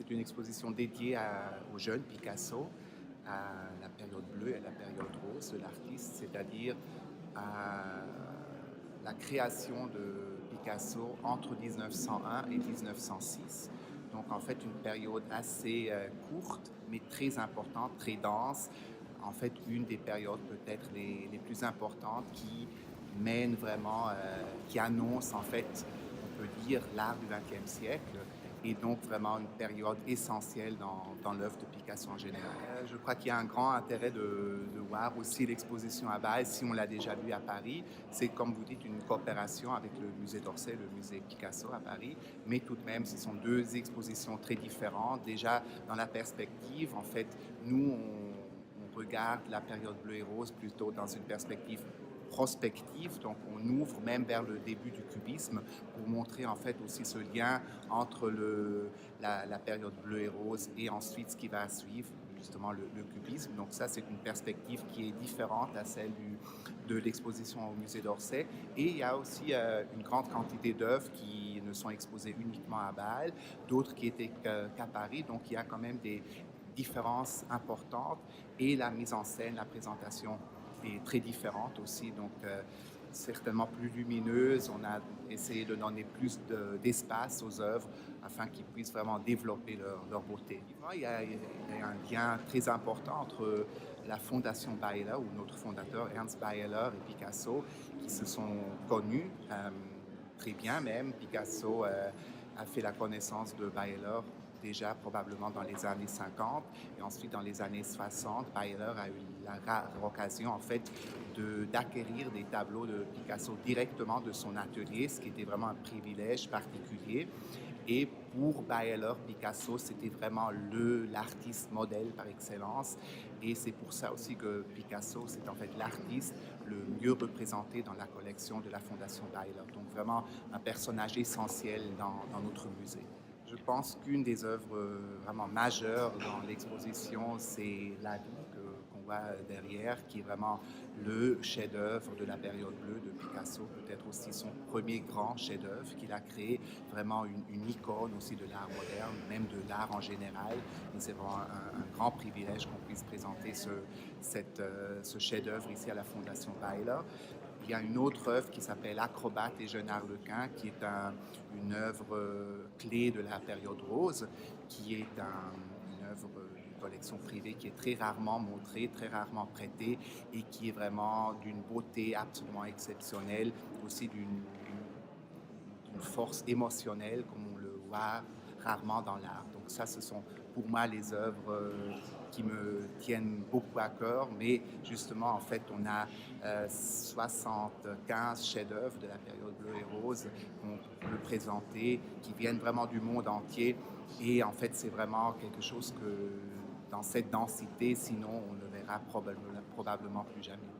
C'est une exposition dédiée au jeune Picasso, à la période bleue et à la période rose de l'artiste, c'est-à-dire à la création de Picasso entre 1901 et 1906. Donc en fait une période assez courte, mais très importante, très dense. En fait une des périodes peut-être les plus importantes qui mène vraiment, qui annonce en fait, on peut dire, l'art du XXe siècle et donc vraiment une période essentielle dans l'œuvre de Picasso en général. Je crois qu'il y a un grand intérêt de voir aussi l'exposition à Bâle, si on l'a déjà vu à Paris. C'est, comme vous dites, une coopération avec le musée d'Orsay, le musée Picasso à Paris, mais tout de même, ce sont deux expositions très différentes. Déjà, dans la perspective, en fait, nous, on regarde la période bleue et rose plutôt dans une perspective prospective, donc on ouvre même vers le début du cubisme pour montrer en fait aussi ce lien entre la période bleue et rose et ensuite ce qui va suivre, justement le cubisme. Donc ça, c'est une perspective qui est différente à celle de l'exposition au musée d'Orsay. Et il y a aussi une grande quantité d'œuvres qui ne sont exposées uniquement à Bâle, d'autres qui étaient qu'à Paris, donc il y a quand même des différences importantes et la mise en scène, la présentation est très différente aussi, donc certainement plus lumineuse. On a essayé de donner plus d'espace aux œuvres afin qu'ils puissent vraiment développer leur beauté. Il y a un lien très important entre la fondation Baeller, ou notre fondateur Ernst Baeller, et Picasso, qui se sont connus très bien même. Picasso a fait la connaissance de Baeller déjà probablement dans les années 50 et ensuite dans les années 60, Baeller a eu la rare occasion en fait d'acquérir des tableaux de Picasso directement de son atelier, ce qui était vraiment un privilège particulier. Et pour Baeller, Picasso, c'était vraiment l'artiste modèle par excellence. Et c'est pour ça aussi que Picasso, c'est en fait l'artiste le mieux représenté dans la collection de la Fondation Baeller. Donc vraiment un personnage essentiel dans notre musée. Je pense qu'une des œuvres vraiment majeures dans l'exposition, c'est La vie qu'on voit derrière, qui est vraiment le chef-d'œuvre de la période bleue de Picasso, peut-être aussi son premier grand chef-d'œuvre qu'il a créé, vraiment une icône aussi de l'art moderne, même de l'art en général. Et c'est vraiment un grand privilège qu'on puisse présenter ce chef-d'œuvre ici à la Fondation Baeller. Il y a une autre œuvre qui s'appelle Acrobate et jeune Arlequin, qui est une œuvre clé de la période rose, qui est une œuvre d'une collection privée qui est très rarement montrée, très rarement prêtée et qui est vraiment d'une beauté absolument exceptionnelle, aussi d'une force émotionnelle comme on le voit rarement dans l'art. Donc ça, ce sont pour moi les œuvres qui me tiennent beaucoup à cœur, mais justement, en fait, on a 75 chefs-d'œuvre de la période bleue et rose qu'on peut présenter, qui viennent vraiment du monde entier. Et en fait, c'est vraiment quelque chose que, dans cette densité, sinon, on ne verra probablement plus jamais.